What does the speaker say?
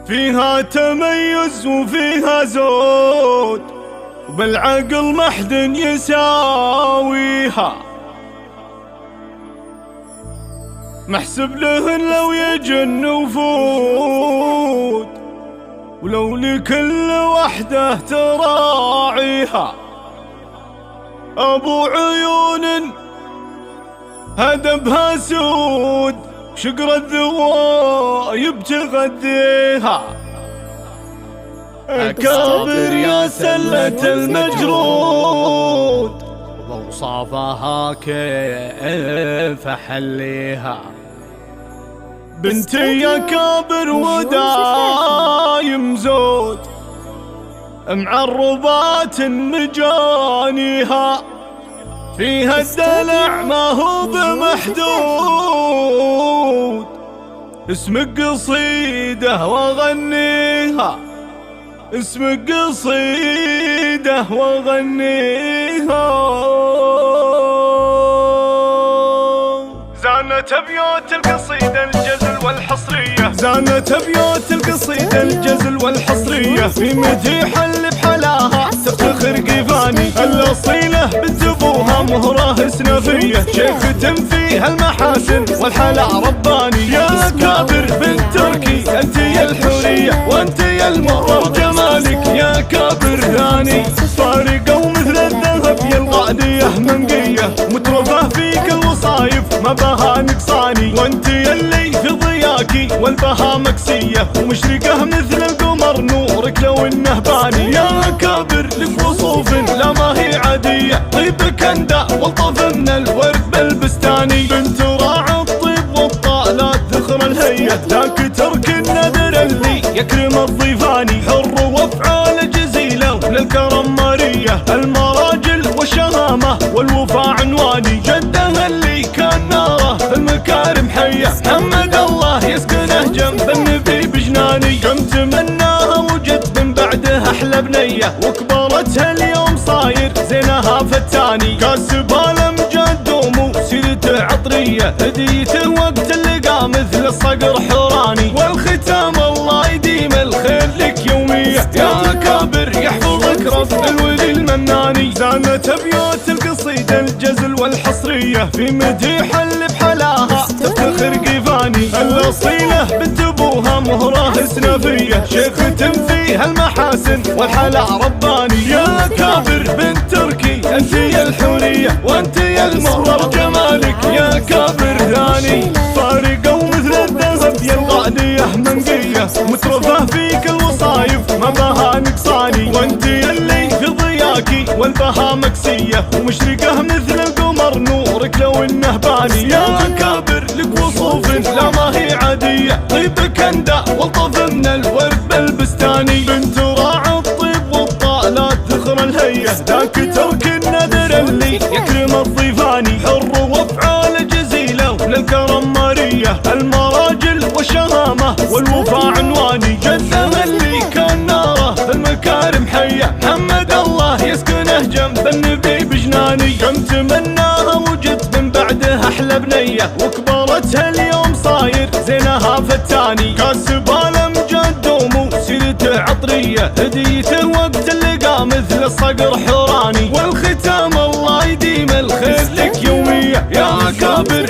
فيها تميز وفيها زود، وبالعقل محد يساويها. محسب لهن لو يجن وفود، ولو لكل وحده تراعيها. أبو عيون هدبها سود، شقر الذوايب تغذيها. أكابر يا سلة المجرود، وأوصافها كيف أحليها. بنتي يا كابر ودايم زود، معربات مجانيها. فيها الدلع ما هو بمحدود، اسمك قصيدة واغنيها. اسمك قصيدة واغنيها. زانت ابيات القصيدة الجزل والحصرية، زانت ابيات القصيدة الجزل والحصرية. في مديح اللي بحلاها تفتخر قفاني. الاصيلة بنت ابوها مهرة سنفية، شيختم فيها المحاسن والحلا رباني. يا كابر بنت تركي انت يا الحورية، وانت يا المرة جمالك يا كابر ثاني. فارقة ومثل الذهب يا الغالية منقية، مترفة فيك الوصايف ما بها نقصاني. وانت يلي في ضياكي والبها مكسية، ومشرقة مثل القمر نورك لو انه باني. يا كابر لك وصوف لا ما هي عادية، طيبك اندى والطف من الورد بالبستاني. بنت راعي الطيب والطالات ذخر الهية، ذاك ترك النذر اللي يكرم الضيفاني. حر وافعال جزيلة وللكرم مارية، المراجل والشهامة والوفاء عنواني. جدها اللي كان ناره في المكارم حية، محمد الله يسكنه جنب النبي بجناني. كم تمناها وجد من بعده احلى بنية، وكبرتها اليوم صاير زينها فتاني. كاسبها الامجاد دوم وسيرته عطرية، هديته وقت اللقا مثل الصقر حوراني. والختام الله يديم الخير لك يومية، يا كابر يحفظك رب الولي المناني. زانت ابيات القصيدة الجزل والحصرية، في مديح اللي بحلاها تفتخر قفاني. الاصيلة بنت ابوها مهرة سنفية، شيختم فيها المحاسن والحلا رباني. يا كابر بنت تركي انت يا الحورية، وانت يا المهر جمالك يا كابر ثاني. فارقة ومثل الذهب يا الغالية منقية، مترفة فيك الوصايف ما بها نقصاني. وانت يلي في ضياكي والبها مكسية، ومشرقة مثل القمر نورك لو انه باني. يا كابر لك وصوف لا ما هي عادية، طيبك اندى والطف من الورد بالبستاني. بنت راعي الطيب والطالات ذخر الهية، ذاك ترك النذر اللي يكرم الضيفاني. حر وافعال جزيلة وللكرم مارية، المراجل والشهامة والوفاء عنواني. جدها اللي كان ناره في المكارم حية، محمد الله يسكنه جنب النبي بجناني. كم تمناها وجد من بعده احلى بنية، وكبرتها اليوم صاير زينها فتاني. كاسبها الامجاد دوم وسيرته عطرية، هديته وقت اللقا مثل الصقر حوراني. والختام الله يديم الخير لك يومية، يا كابر